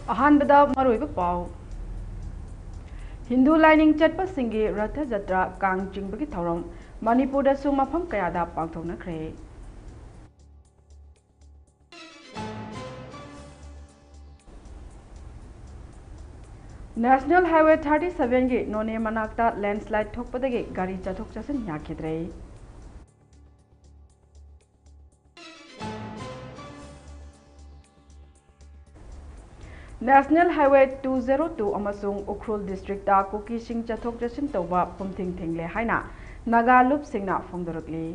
अहानबदा मरोइब पाव हिंदू लाइनिंग चटपसिंगी रथ जत्रा कांग चिंबगी थौरम मणिपुर मफम कयादा पांथोकनख्रे। नेशनल हाईवे 37 की नोने मनाक्ता लैंडस्लाइड थोकपदगी गाड़ी चथोक चसिन याखिद्रे। नेशनल हाईवे 202 अमसुंग उख्रुल डिस्ट्रिक्ट ता कुकी सिंग चथोक चसिन तौबा पुमथिंग थिंगले हाइना नागा लुप सिंगना फोंदरकली।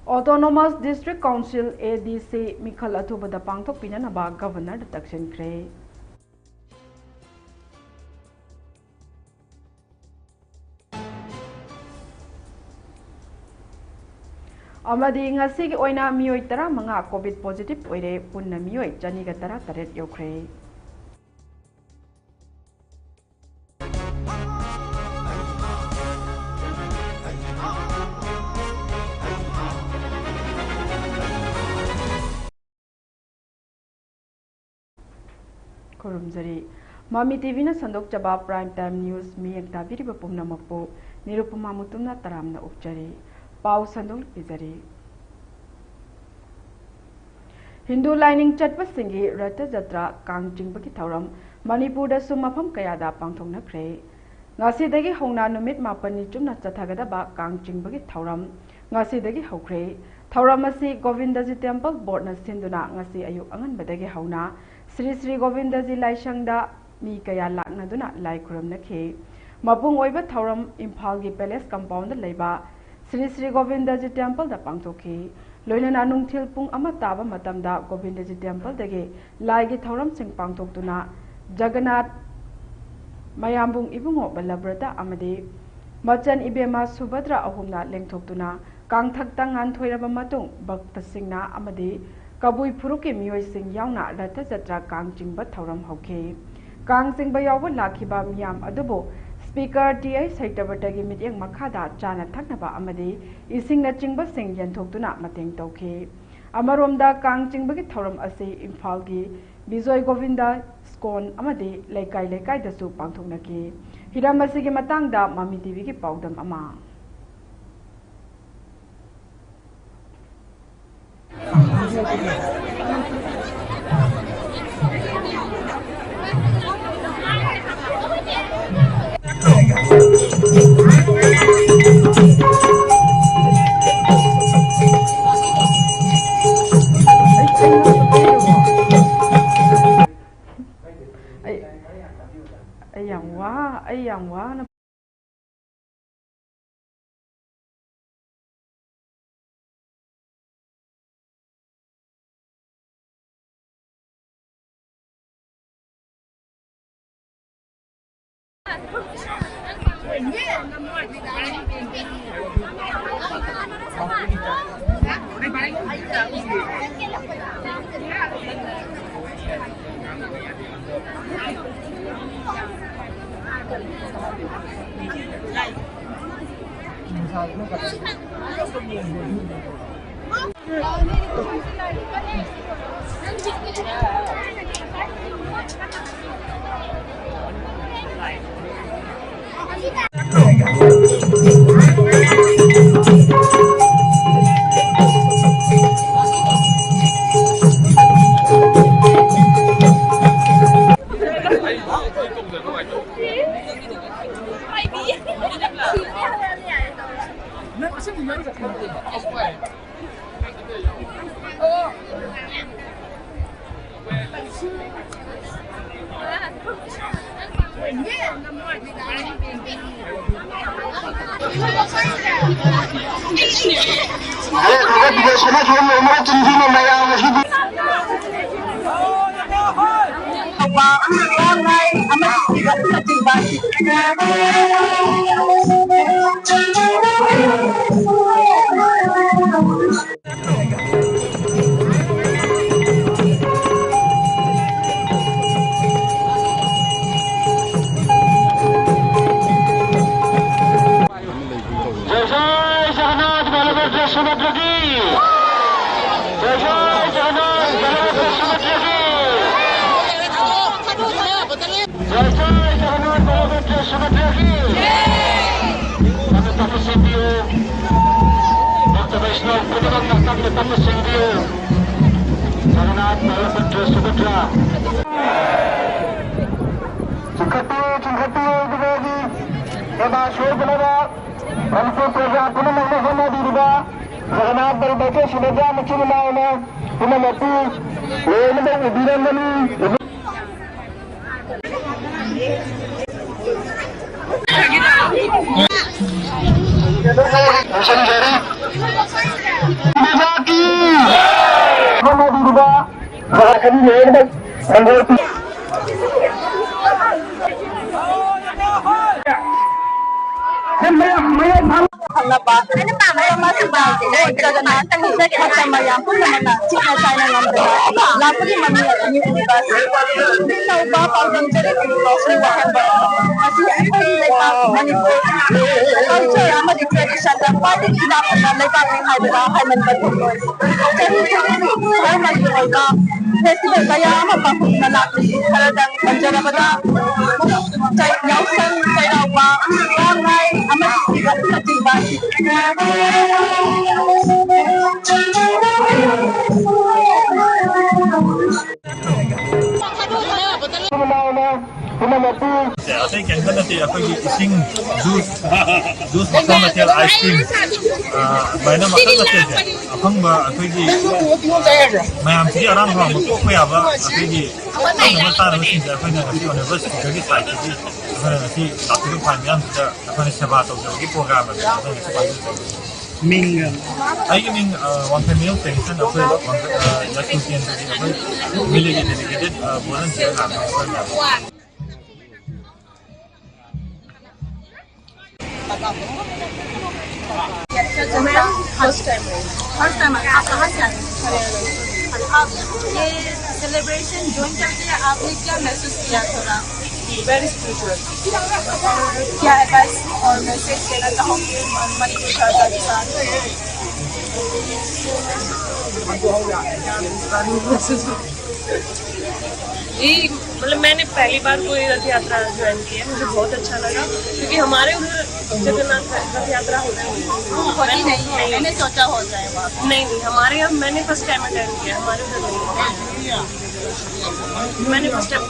ऑटोनोमस डिस्ट्रिक्ट काउंसिल ADC मिखल अथुबदा पांगथोक पिननबा गवर्नर तक्सिनख्रे। अमदी ngasi gi oina miyoi 15 covid positive ओइरे पुन्ना मियोइ 238 यौख्रे। खुरुमजरी मामी टीवी ना संदोक चबा प्राइम टाइम न्यूज मियक दाबिरिबा पुमनमकपो निरुपमा मुतुमना तरामना उपचरी पाव संदोक पिजरी। हिंदू लाइनिंग चटपसिंगी रथ जत्रा कांग चिंबगी थौरम मणिपुर मफम कयादा पांथोकनख्रे। ngasi hongna numit mapani chumna chathagada कांग चिंबगी थौरम ngasi हौख्रे। थौरम asi गोविंदजी टेम्पल बोर्ड ना सिंदुना ngasi अयु अंगनबदगी हौना श्री श्री गोविंदजी लाइसंगदा मी कया लाकनादुना लाई खुरमनखे। मपुंग ओइबा थौरम इम्फाल की पैलेस कंपाउंड लेबा श्री श्री गोविंदजी टेम्पल दा पांथोखी। लोइनना नुंगथिल पुंग अमा ताबा मतमदा गोविंदजी टेम्पल दगे लाइगी थौरम सिंग पांथोक्तुना जगन्नाथ मयामबुंग इबुंगो बल्लभ्रता अमदे मचन इबेमा सुभद्रा अहुमना लेंथोक्तुना कांगथक्ता nganथोइरबा मतुंग भक्तसिंगना अमदे कबुई फुरुके मियोइ सिंग यावना रथ जत्रा कांग चिंबा थौरम हौखे। कांग चिंबा यावबा लाखिबा मियाम अदुबो स्पीकर TI सैतबटगी मिटिंग मखादा चाना थकनबा अमदे इसिंगना चिंबा सिंग यंथोक्तुना मतेंग तौखे। अमरोमदा कांग चिंबगी थौरम असे इम्फाल की बिजोय गोविंदा स्कोन अमदे लेकाई लेकाई दसु पांथोकनकी। हिरम असिगी मतंगदा मामी टीवी की पाउदम अमा। Ay yang wa जय जय जगन्नाथ बलभद्र सुभद्र की जय जय I can get the sing juice material ice cream. By the Hungba, Ma'am, see around home, we have a university, Ming, I mean, one family pension of village dedicated volunteer. First time आप कहाँ से आए? आप ये celebration join करके आपने क्या महसूस किया थोड़ा? Very spiritual. क्या एडवाइस और मैसेज देना चाहोगे मणिपुर सरकार के साथ? जी मतलब मैंने पहली बार कोई रथ यात्रा ज्वाइन की है, मुझे बहुत अच्छा लगा क्योंकि हमारे उधर जगन्नाथ रथ यात्रा होती है। मैंने सोचा हो जाए वहाँ। नहीं, हमारे यहाँ मैंने फर्स्ट टाइम अटेंड किया, हमारे उधर नहीं। मैंने फर्स्ट टाइम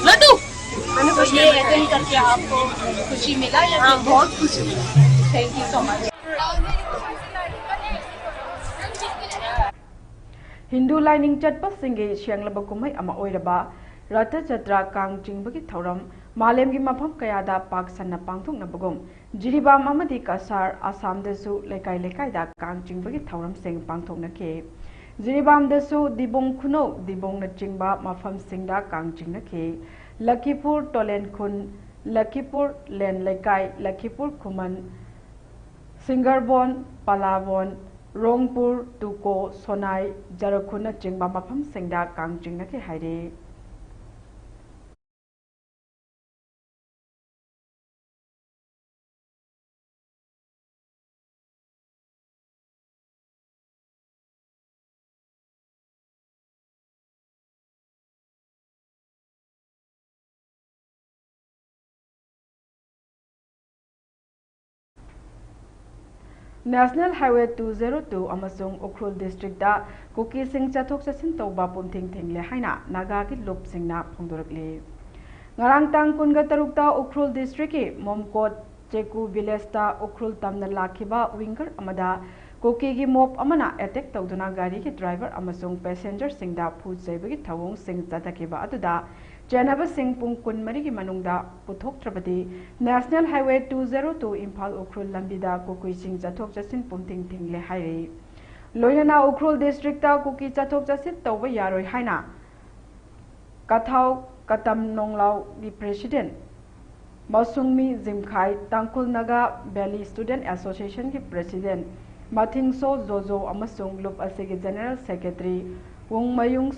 ये अटेंड करके आपको खुशी मिला या? हाँ, बहुत खुशी मिला। Thank you so much. Hindu लाइनिंग चटपसिंगे शेंगलब कुमै अमा ओइरबा रथ जत्रा कांग चिंबगी थौरम मालेमगी मफम कयादा पाक सन्ना पांगथोंगनबगुम जिरिबाम अमदी कासार आसाम दसु लेकाई लेकाइदा कांग चिंबगी थौरम सेंग पांगथोंगनखे जिरिबाम दसु दिबोंग खुनो दिबोंग न चिंबा मफम सिंगदा कांग चिंगनखे लखीपुर टोलेन खुन लखीपुर लेन लेकाई लखीपुर खुमन सिंगरबोन पलाबोन रोंगपुर तुको सोनाई जरखुन चिंबा मफम सिंगदा कांग चिंगनखे हाइरे National Highway 202 amasung Ukhrul District da kuki sing chathok chasin tawba pumthing thingle haina naga ki lup singna phongdorakle ngarang tang kunga tarukta Ukhrul District ki momkot cheku village ta Ukhrul tamna lakhiba winger amada kuki gi mop amana attack tawduna gari ki driver amasung passenger singda phu chaibagi thawong sing chatakiba aduda Janaba Singh Pung Kun Marigi Manungda Puthok Trapati National Highway 202 Imphal Ukhrul Lambida Kukui Singh Chathok Chasin Pumting Thingle Haire Loinana Ukhrul District ta Kuki Chathok Chasin Tawba Yaroi Haina Kathau Katam Nonglau the President Masungmi Zimkhai Tangkhul Naga Valley Student Association ki President Mathingso Zozo Amasung Lup Asigi General Secretary Wong Mayung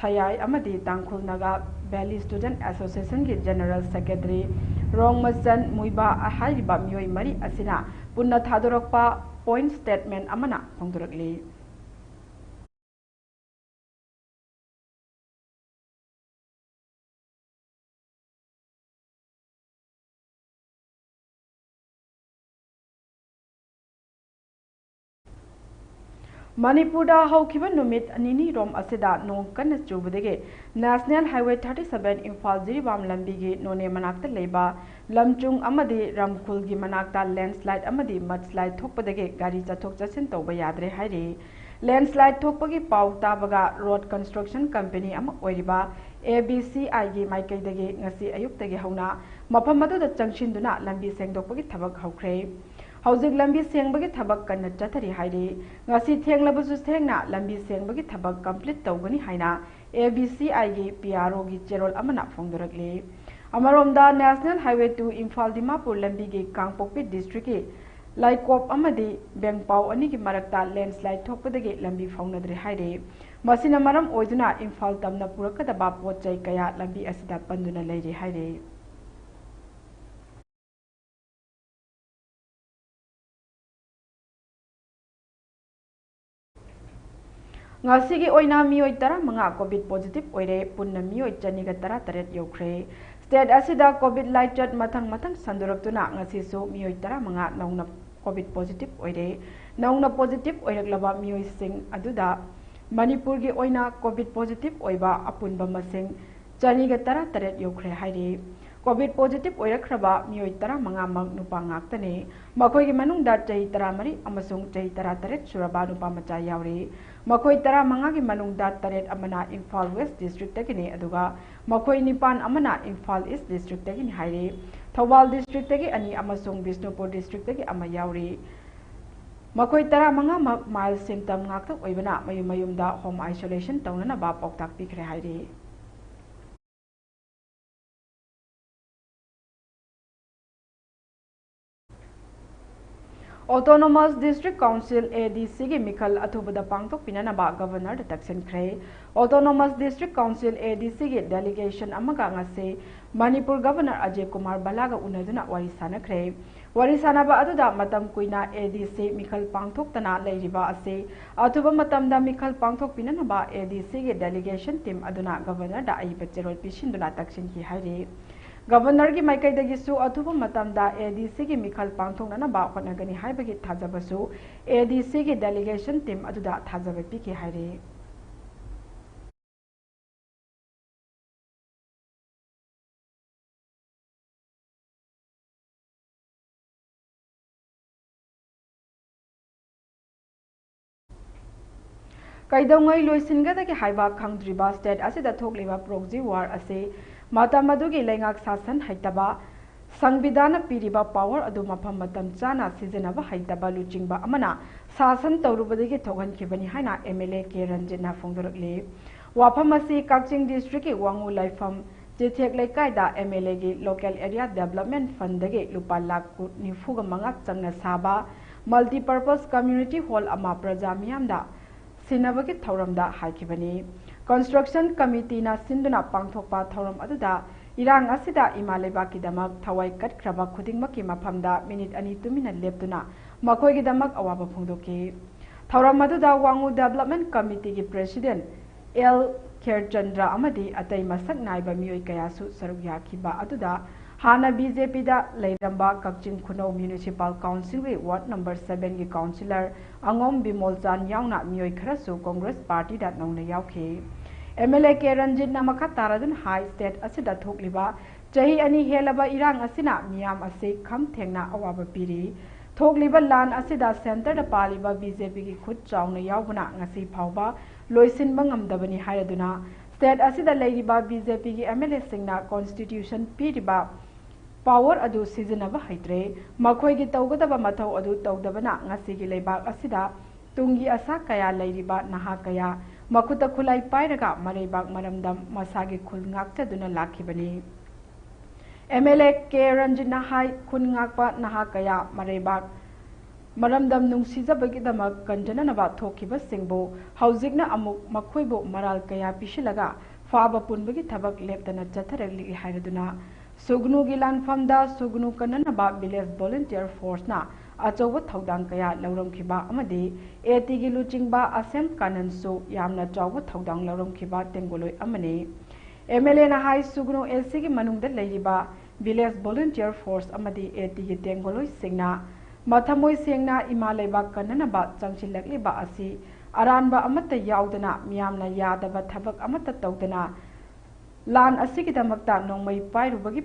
Sayai Amadi Tangkhul Naga Valley Student Association ki General Secretary Rong Masan Muiba Ahariba Myoi Mari Asina Punna Thadorokpa Point Statement Amana Phongdorakli Manipurda haukiba numit anini rom asida nong kanna chubudege National Highway 37 Imphal Jiribam lambigi none manakta leiba lamchung amadi Ramkhul gi manakta landslide amadi mudslide thokpadege gari chathok chachin tawba yadre hairi landslide thokpagi pau tabaga road construction company ama oiriba ABCI gi maikaidege ngasi ayuktagi hauna mafam aduda changshinduna lambi sengdokpagi thabak haukhre Hauzik lambi sengbagi thabak kanna chathari hairi ngasi thenglabusu thengna lambi sengbagi thabak complete tawgani haina ABCI gi PRO gi cherol amana phongdorakle amaromda National Highway 2 Imphal Dimapur lambi gi Kangpokpi district gi Laikop amadi Bengpau ani gi marakta landslide thokpadagi lambi phongnadre haire masina maram oiduna Imphal tamna purakadaba potchai kaya lambi asida panduna leire haire Ngasigi oina mioi tara manga COVID positive oire punna mioi chaniga tara taret yokre state asida COVID light chat mathang sandurak-tuna ngasi su mioi tara manga naungna COVID positive oire naungna positive oiraklaba mioi sing aduda Manipur gi oina COVID positive oiba apunba masing chaniga tara taret yokre haire COVID positive oirakraba mioi tara manga mang nupa ngaktane makoi gi manungda chahi tara mari amasung chahi tara taret suraba nupa macha yauri makoi tara manga gi manungda taret amana Imphal West district tagini aduga makoi nipan amana Imphal East district tagini haire Thawal district tagi ani amasung Bisnupur district tagi ama yauri makoi tara manga mile symptom ngakta oibana mayumda home isolation tawnana ba poktak pikre haire Autonomous District Council ADC gi Mikhal Athubada Pangtok Pinanaba Governor da Taksin Kre Autonomous District Council ADC gi delegation amaga ngase Manipur Governor Ajay Kumar Balaga unaduna wari sanakre wari sanaba aduda matam kuina ADC Mikhal Pangtok tana leiriba ase athuba matamda Mikhal Pangtok Pinanaba ADC gi delegation team aduna Governor da aiba cherol pisinduna Taksin ki haire Governor gi maikaidagi su athuba matamda ADC gi Mikhal Pangthokna ba khonagani haibagi thajabasu ADC gi delegation team aduda thajaba piki haire Kaidongai loisingadagi haiba khangdriba state asida thokliba proxy war ase Mata madugi lengak sasan haitaba Sangbidana piriba power adu mafam matam chana sijanaba haitaba luchingba amana sasan tawrubadagi thogan khibani haina MLA K Ranjina phongdorakle wafam asi Kakching district ki wangu laifam jethek laikai da MLA gi local area development fund dagi lupa lakh nifuga manga changna saba multi purpose community hall ama praja miyamda sinabagi thauramda haikibani Construction Committee na sinduna pangthokpa thoram aduda irang asida imaleba kidamak thawai katkraba khudingmaki mafamda minute ani tumina leptuna makoi gidamak awaba phongdoki thoram aduda wangu development committee gi president L Kherchandra amadi atai masak naiba mioi kayasu saruk yakhiba aduda hana BJP da leiramba Kakching Khunau Municipal Council gi ward number 7 gi councillor Angom Bimol Chan yauna mioi kharasu Congress party da nauna yaukhi MLA K Ranjit namaka taradun high state asida thokliba chahi ani helaba irang asina miyam ase kham thengna awaba piri thokliba lan asida center da paliba BJP gi khut chauna yaubuna ngasi phawba loisinba ngamdabani hairaduna state asida leiriba BJP gi MLA singna constitution piriba power adu sijanaba haitre makhoi gi tawgadaba mathau adu tawdabana ngasi gi leibak asida tungi asa kaya leiriba naha kaya makuta khulai pairaga mareibak maramdam masagi khul ngakchaduna lakhibani MLA K Ranjina hai khun ngakpa naha kaya mareibak maramdam nungsijabagidama kanjananaba thokhiba singbo haujikna amuk makhoibo maral kaya pishilaga faba punbagi thabak leptana chatharagli hairaduna sugnu gilan famda sugnu kananaba village volunteer force na achoba thaudang kaya lauramkhiba amadi AT gi luchingba asem kanansu yamna chawba thaudang lauramkhiba tengoloi amani MLA na hai sugnu LC gi manungda leiriba village volunteer force amadi AT gi tengoloi singna mathamoi sengna ima leiba kananaba changchilakliba asi अरानबा अमत्ता याउदना मियामना यादबा थबक अमत्ता तौदना लान असिगिदमक्ता नोंमई पाइरुबगी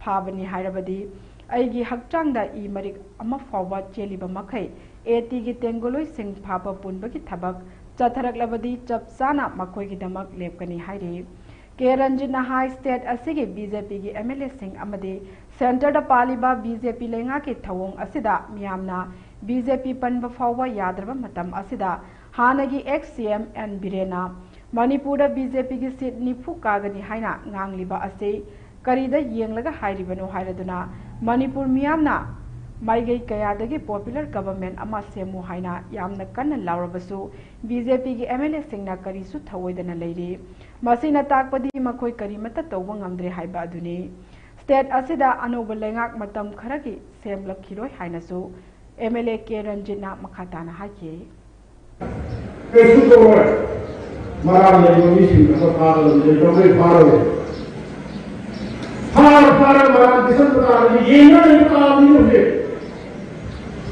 फाबनी हाइरबदी अैगी हक्चांगदा ई मरिक अमा फावबा चेलिबा मखै eighty गी तेंगोलोई सिंग फाबा पुनबगी थबक चथरकलबदी चपचाना मखोइगिदमक लेपकनी हाइरे के Ranjana high state असिगी BJP की MLA Singh अमदी centre दा पालिबा BJP लेंगा की थवोंग असिदा मियामना BJP पनबा फावबा याद्रबा मतम असिदा हानगी एक्स सीएम एन बिरेना मणिपुर बीजेपी की सीट निफु कागनी हाइना ngangliba असे करीदा येंगलगा हाइरिबनो हाइरदुना मणिपुर मियामना माइगई कयादगी पॉपुलर गवर्नमेंट अमा सेमु हाइना यामना कन्ना लाउरबसु बीजेपी की एमएलए सिंगना करीसु थवोइदना लेरी मसिना ताकपदी मखोई करीमता तौबा ngamdre हाइबा अदुनी स्टेट असिदा अनोब लेंगाक मतम खरगी सेमलखिरोय हाइनासु एमएलए के रंजिना मखाताना हाइके केसु तोय मराल लेगोनी सिंह का फार लेगोनी फार मराल दिसन प्रकार ये ना नहीं होते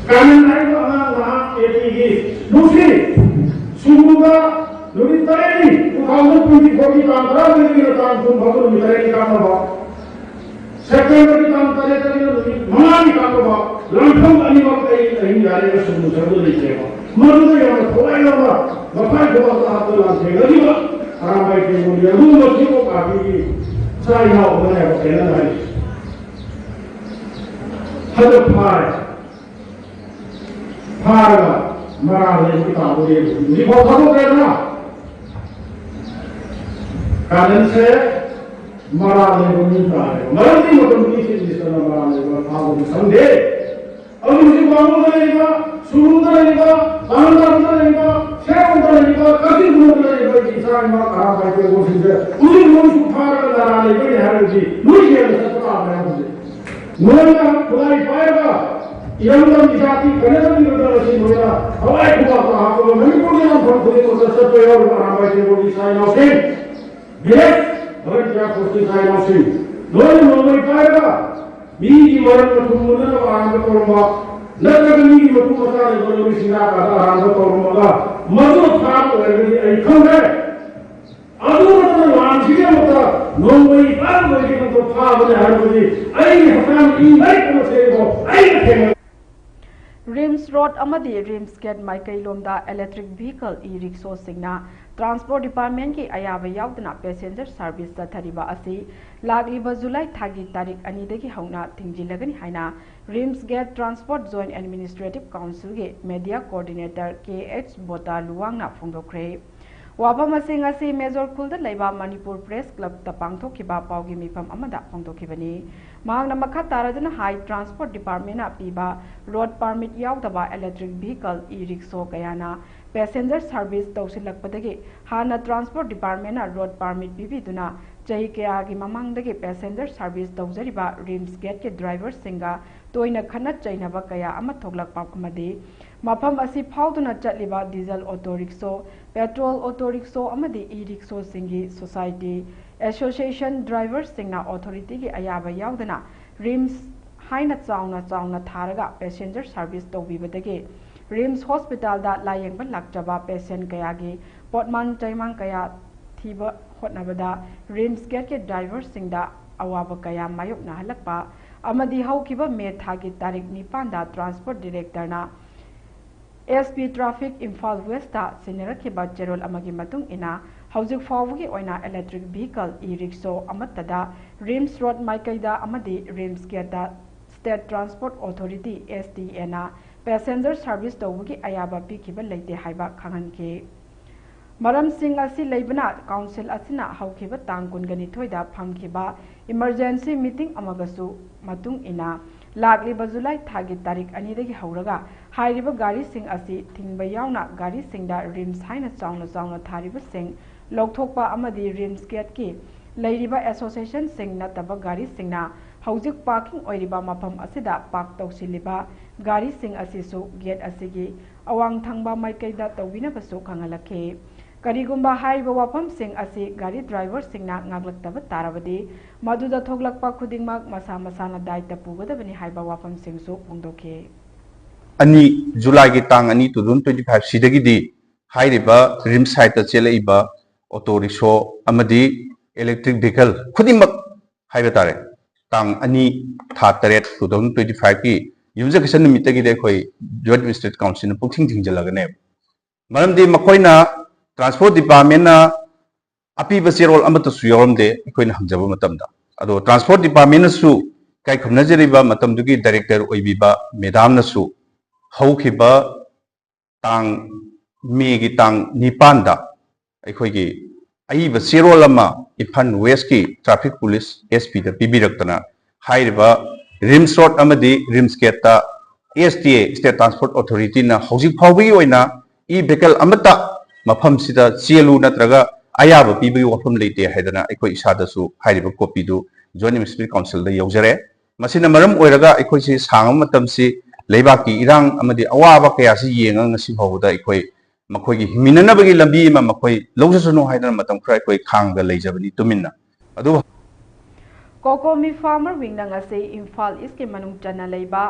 कानून नहीं तो वहाँ एटीगी दूसरी सुमुदा लुरी तरेनी उठाऊं पुंजी कोटी काम करा लेकिन काम तुम भगवान मितरेनी काम हुआ सेप्टेम्बर की काम करे तो महानी काम हुआ लंफम अनिवार्य कहीं जाने का सुमुदा तो नहीं चलेगा मनुष्य यहाँ थोड़ा ही होगा बफाई हुआ तो आप तो लांचे लगी बा आराम भाई के बोलिए रूम बच्ची को काफी सारी ना होगा है वो कहना है हद फार मरा ले बिता बोले मुझे बहुत खबर करना कारण से मरा ले बिता है मरती मतलब किसी जिस तरह मरा ले बिता वो समझे अब मुझे मालूम नहीं सुरुंदर लेगा बांधर लेगा शेरुंदर लेगा कभी गुरुंदर लेगा इंसान में खराब है कोई वो चीज़ उसी लोग सुखार लगा लेगा ये है जी मुझे ये सब पता है मुझे मुझे खुदाई पाएगा यंत्र निजाती करने का भी मतलब ऐसी होगा हवाई हुआ तो आपको मणिपुर में हम बहुत खुद को सच्चा तो यार खराब है वो डिसाइन ऑफ सिंह यस भगत क्या कोशिश डिसाइन ऑफ सिंह लोग नहीं पाएगा बीजी वर्ग में तुम मुझे ना आराम करूँगा लड़की की मधु मसा ने बोले भी सिंगा का आराम करूँगा मधु खाप लड़की ऐसा है अदूर वांछित होता नोंगई बार बोली तो खाप ने हर बोली ऐ हसान ई नहीं करो से वो ऐ थे रिम्स रोड अमदी रिम्स गेट माइकैलोमदा इलेक्ट्रिक व्हीकल ई रिक्शो सिंगना ट्रांसपोर्ट डिपार्टमेंट की अयाबा याउदना पैसेंजर सर्विस चथरिबा असि लागलिबा जुलाई थागी तारीख 2 दगी हौना थिंजिलगनी हाइना RIMS gate transport joint administrative council के मीडिया कोऑर्डिनेटर KH बोता लुवांगना फोंदोखरे वाफम असी मेजर खुलदा लेबा मणिपुर प्रेस क्लब ता पांगथोखिबा पाउगी मिफम अमदा फोंदोखिबनी मांगना मखा तारादना हाई ट्रांसपोर्ट डिपार्टमेंट पीबा रोड परमिट याउदबा इलेक्ट्रिक व्हीकल ई रिक्शो कयाना पैसेंजर सर्विस तौसिलकपदगी हाना ट्रांसपोर्ट डिपार्टमेंट रोड परमिट पीबीदुना चही कयागी ममांगदगी पैसेंजर सर्विस तौजरिबा रिम्स गेट के ड्राइवर सिंगा तोइना खन्ना चैनबा कया अमा थोगलकपामदी मफम असी फाउदुना चटलिबा diesel auto rickshaw petrol auto rickshaw अमदी ई रिक्शो सिंगी सोसाइटी एसोसिएशन ड्राइवर सिंगना ऑथोरिटी की अयाबा याउदना रिम्स हाइना चाउना थारगा पैसेंजर सर्विस तौबीबदगी रिम्स हॉस्पिटल दा लायेंग लाक्चबा पेशेंट कयागी पोटमान चैमांग कया थीबा होटनबदा रिम्स गेट के ड्राइवर सिंगदा अवाबा कया मायोकना हलकपा अमदी हौकिबा मे थागी तारीख 9 दा ट्रांसपोर्ट डायरेक्टरना SP ट्रैफिक इम्फाल वेस्ट सिनरखिबा चेरोल अमगी मतुंग इना हौजिक फावगी ओइना इलेक्ट्रिक व्हीकल ई रिक्शो अमत्तदा रिम्स रोड माइकैदा अमदी RIMS gate state transport authority STA ना पैसेंजर सर्विस तौबगी अयाबा पीखिबा लेते हाइबा खांगनके मरम सिंह असी लेबना काउंसिल असिना हौखिबा तांग 22 फंगखिबा इमरजेंसी मीटिंग अमगसु मतुंग इना लागलिबा जुलाई थागी तारीख 2 दगी हौरगा हाइरिबा गाड़ी सिंह असी थिंगबा यावना गाड़ी सिंगदा रिम्स हाइना चाउना थारिबा सिंह लौथोकपा अमदी रिम्स गेट की लेरिबा एसोसिएशन सिंह नतबा गाड़ी सिंगना हौजिक पार्किंग ओइरिबा मफम असिदा पार्क तौसिलिबा गाड़ी सिंह असिसु गेट असिगी अवांग थंगबा माइकैदा तौबिनबसु खंगलखे करीगुंबा हाइबा वाफम सिंह असी गाड़ी driver सिंगना ngaglaktab tarabadi maduda thoglakpa khudingmak masa masana daita pugadabani haiba wafam singsu pongdokhe ani july gi tang ani 2025 sidagi di हाइरिबा रिम साइड चेलेइबा ऑटो रिक्शो अमदी electric vehicle खुदिमक हाइबे तारे तांग अनि था तरेट 2025 की यूनिफिकेशन निमित्त की देखोई जॉइंट स्टेट काउंसिल ने पुथिंग थिंजलगने मरमदी मकोइना ट्रांसपोर्ट डिपार्टमेंट ना अपीब चेरोल अमतसु यौरमदे अखोइना हमजबा मतमदा अदो ट्रांसपोर्ट डिपार्टमेंट सु kai khumnajariba matamdugi director oibiba madam nasu haukiba tang me gi tang nipanda aikhoigi aiba serol ama ifan west ki traffic police sp da pibiraktana hairiba rims road amadi rims gate ta sta state transport authority na hojik phawbi oina e vehicle amata mafam sida chelu natraga ayaba pibi wafam leite haidana aikoi isada su hairiba copy du joint municipal council da yaujare मसीना मरम ओइरगा अखोइसी सांगम मतमसी लेबाकी इरांग अमदी अवाबा कयासी येंगा ngasi phawda अखोइ मखोइगी हिमिननबगी लंबी मा मखोइ लौजसनो हाइदन मतम खरा अखोइ खांगदा लेजबनी तुमिन्ना अदु कोकोमी farmer wing नंगसे Imphal east के मनुंग चना लेबा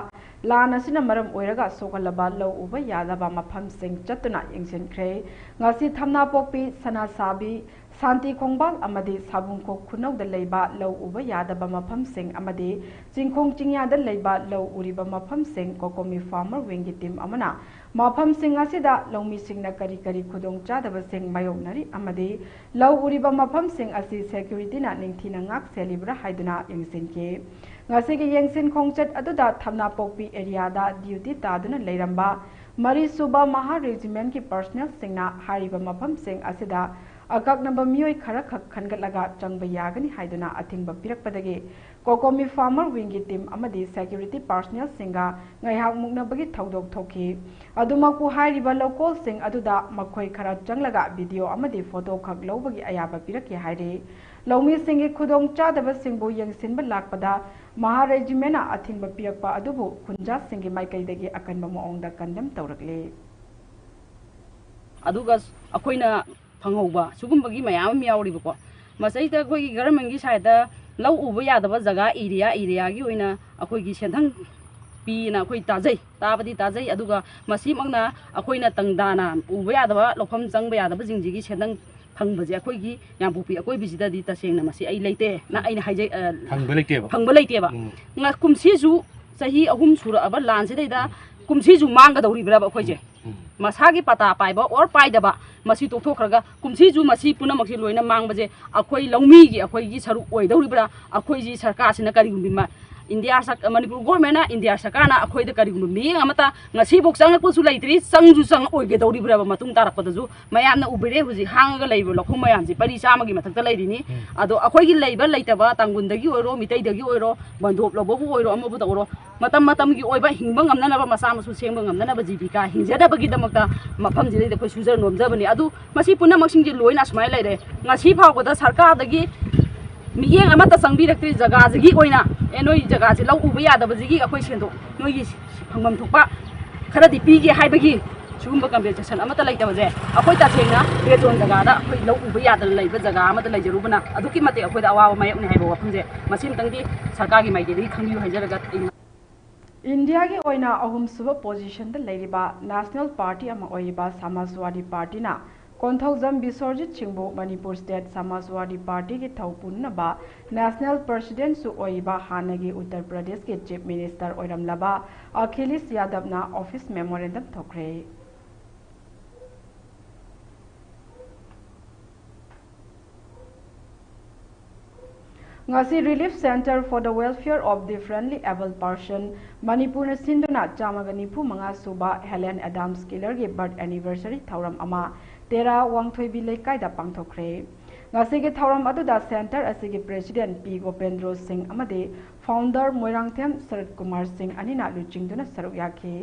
लान असिना मरम ओइरगा सोगलबा लो उबा यादबा मफम सिंग चतुना यंगसिनख्रे ngasi thamna pokpi sana sabi शांति खोंबाल अमदी साबुंखो खुनौद लेबा लौ उबा यादबा मफम सिंग अमदी चिंखोंग चिंयाद लेबा लौ उरिबा मफम सिंग कोकोमी फार्मर विंग टीम अमना मफम सिंग असिदा लौमी सिंगना करी करी खुदोंग चादबा सिंग मायोगनरी अमदी लौ उरिबा मफम सिंग असी सिक्योरिटी ना निंगथिना ngak सेलिब्रा हाइदुना यंगसिनके ngasi gi yengsin khongchat aduda thamna pokpi area da duty taduna leiramba mari suba maha regiment ki personnel singna hariba mafam sing asida akaknamba mioi khara khak khangatlaga changba yagani haiduna athingba pirakpadagi kokomi farmer wing ki team amadi security personnel singa ngaihak muknabagi thaudok thoki adumaku hariba local sing aduda makhoi khara changlaga video amadi photo khak lobagi ayaba piraki haire लौमी सिंगे खुदोंग चादब सिंगबो यंगसिनब लाकपदा महा regiment a thing पिरकपा अदुबु खुंजा सिंगे माइकैदगी अकनब मोंगदा कंदम तौरकले अदुगा अखोइना फंगौबा सुगुंबगी मयाम यावरिबको मसैदा अखोइगी गवर्नमेंटगी साइडा लौ उबो यादब जगह area गी ओइना अखोइगी सेंथंग पीना अखोइ ताजै ताबदी ताजै अदुगा मसीमंगना अखोइना तंगदाना उबो यादब लोफम चंगबा यादब जिंजिगी सेंथंग फंगबजे अखोइगी याबुपी अखोइ बिजिदादी तसेंगना मसी आई लेते ना आइना हाइजे फंगबा लेतेबा nga kumsiju sahi ahum sura aba lanse deida kumsiju manga dawribra ba akhoi je masagi pata paiba or paidaba masi tokthokraga kumsiju masi punamaksi loina mangbaje akhoi longmi gi akhoi gi saru oi dawribra akhoi ji sarkar sina kari gumbima India Manipur government India sakana akhoi de kari gum mi amata ngasi bok sang ko su laitri sang ju sang oi ge dawri bra matung tarak padaju mayam na ubire huji hanga leibo lokhum mayam ji pari sama gi mathak ta leiri ni ado akhoi gi leiba leitaba tangun dagi oiro mitai dagi oiro bandhop lobo bu oiro amabu da oro matam gi oiba hingba ngamna na ba masa masu sengba ngamna na ba jibika hingjada bagi damakta mafam ji de ko sujar nomjabani adu masi punna maksing ji loina smai leire ngasi phau da sarkar dagi मियेंग अमता संगबिरक्ति जगह जगी ओइना ए नोइ जगह से लौ उबा यादब जगी अखोइ सेंदो नोइगी फंगमम थोपा खरदि पीगे हाइबगी सुगुंबा compensation अमता लैतब जे अखोइ तासेंगना रेजोन जगह दा अखोइ लौ उबा यादब लैबा जगह अमता लैजरुबना अदुकी मते अखोइ दा अवाब मायकनि हाइबो वफंजे मसिमतंगदि सरकारगी माइदेदि खंबियु हाइजरगा इंडिया की ओइना अहुम सुब पोजीशन द लेरिबा नेशनल पार्टी अमा ओइबा समाजवादी पार्टी ना कोंथौजम बिसोरजित चिंगबो मणिपुर स्टेट समाजवादी पार्टी की थौपुनबा नेशनल प्रेसिडेंट सु ओइबा हानगी उत्तर प्रदेश के चीफ मिनिस्टर ओइरमलबा अखिलेश यादव ना ऑफिस मेमोरेंडम थोखरे ngasi relief center for the welfare of differently able person manipur na sinduna chamagani phu manga suba Helen Adams Killer gi birth anniversary thauram ama tera wangthoi bi lekai da pangthokre ngasi ge thauram adu da center asigi president P Gopendro Singh amade founder Moirangthem Sarat Kumar Singh anina luchingduna saruk yakhi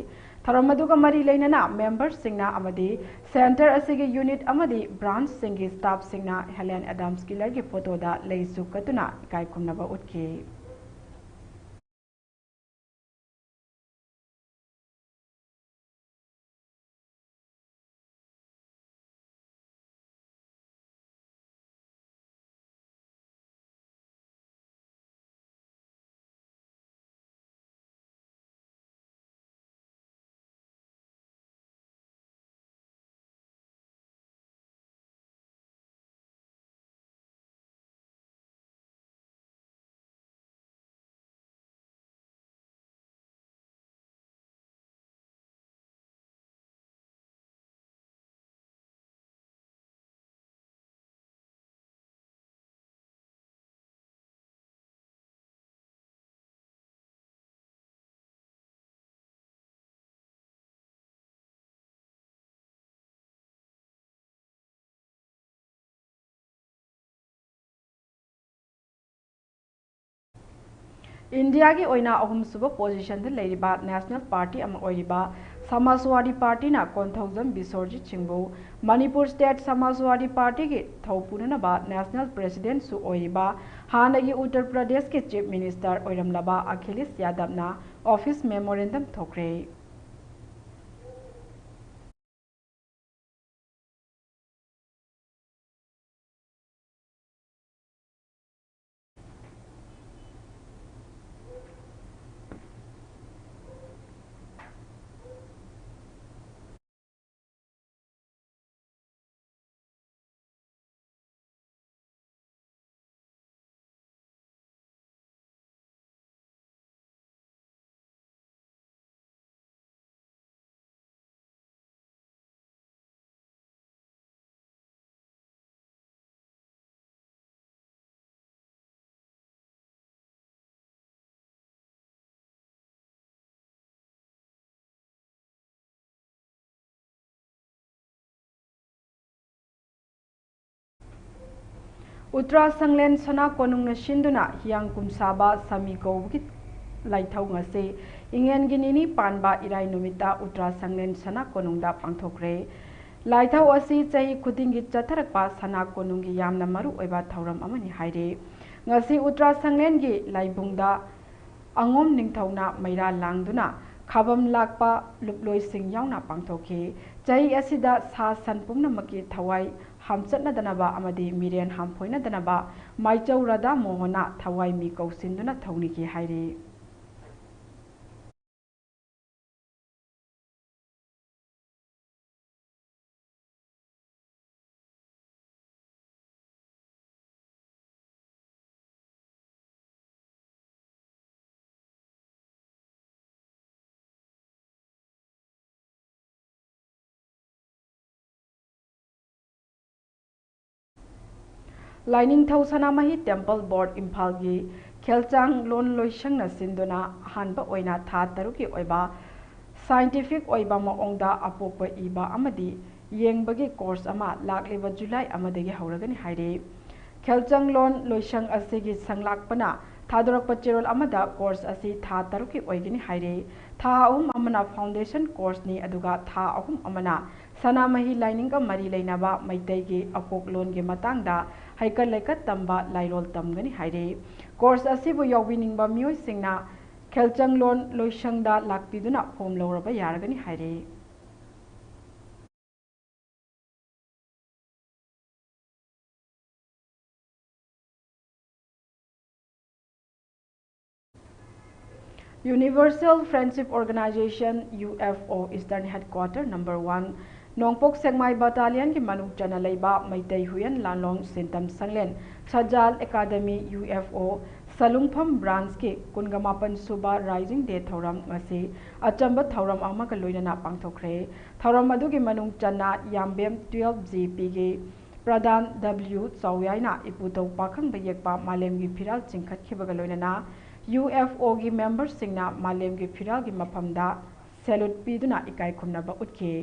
thauram adu ka mari leinana members singna amade center asigi unit amade branch singi staff singna Helen Adams Killer gi photo da leisu katuna kai khumnaba utki India की ओइना अहुम सुब position the लेरिबा national party अमा ओइरिबा Samajwadi party ना Konthoujam बिसोरजित सिंहबु Manipur state Samajwadi party की थौपुनबा national president सु ओइरिबा हानगी उत्तर प्रदेश के chief minister ओइरमलबा अखिलेश यादव ना office memorandum थोक्रे उत्तरा संगलेन सना कोनुंग सिंधुना हियांग कुमसाबा समी कौबकी लाइथौ ngase ingen ginini panba irai numita Uttara Sanglen Sana कोनुंगदा पांथोखरे लाइथौ asi chahi khudingi chatharakpa sana konungi yamna maru oiba thauram amani haire ngasi Uttara Sanglen gi laibungda angom ningthauna maira langduna khabam lakpa luploi sing yauna pangthokhi chahi asida sa san pumnamaki thawai hamchatna danaba amadi miren hampoina danaba maichau rada mohona thawai mi kausinduna thawni ki haire lining थौ Sanamahi temple board Imphal की खेलचांग loan Loisang न सिंदुना हानबा ओइना था तरुकी ओइबा scientific ओइबा मओंगदा अपोप इबा अमदी येंगबगी course अमा लाक्लेबा जुलाई अमदगी हौरगनी हाइरे खेलचांग loan Loisang असिगी संगलाकपना थादोरकपा चेरोल अमदा course असी था तरुकी ओइगनी हाइरे था अहुम अमना foundation course नि अदुगा था अहुम अमना सनामही लाइनिंग का मरी लेनाबा मैतैगी अकोक लोन के मतंगदा हाइकल लेकत तंबा लाइरोल तमगनी हाइरे कोर्स असिबु यौबिनिंगबा मियोय सिंगना खेलचंग लोन लोइसंगदा लाक्पिदुना फॉर्म लौरबा यारगनी हाइरे Universal Friendship Organization UFO Eastern Headquarter number 1 Nongpok Sekmai battalion की मनुक चना लेबा मैतै हुयन लालोंग सेंतम संगलेन सजाल एकेडमी UFO सलुंगफम ब्रांच के कुनगमापन सुबा राइजिंग डे थौरम ngasi अचंब थौरम अमक लोइनना पांथोखरे थौरम अदुगी मनुक चना यामबेम 12 GP के प्रधान W चौयाइना इपुतौ पाखंग बयेकपा मालेमगी फिराल चिंखतखिबगा लोइनना UFO की मेंबर सिंगना मालेमगी फिराल की मफमदा सैल्यूट पीदुना इकाई खुमनबा उतखे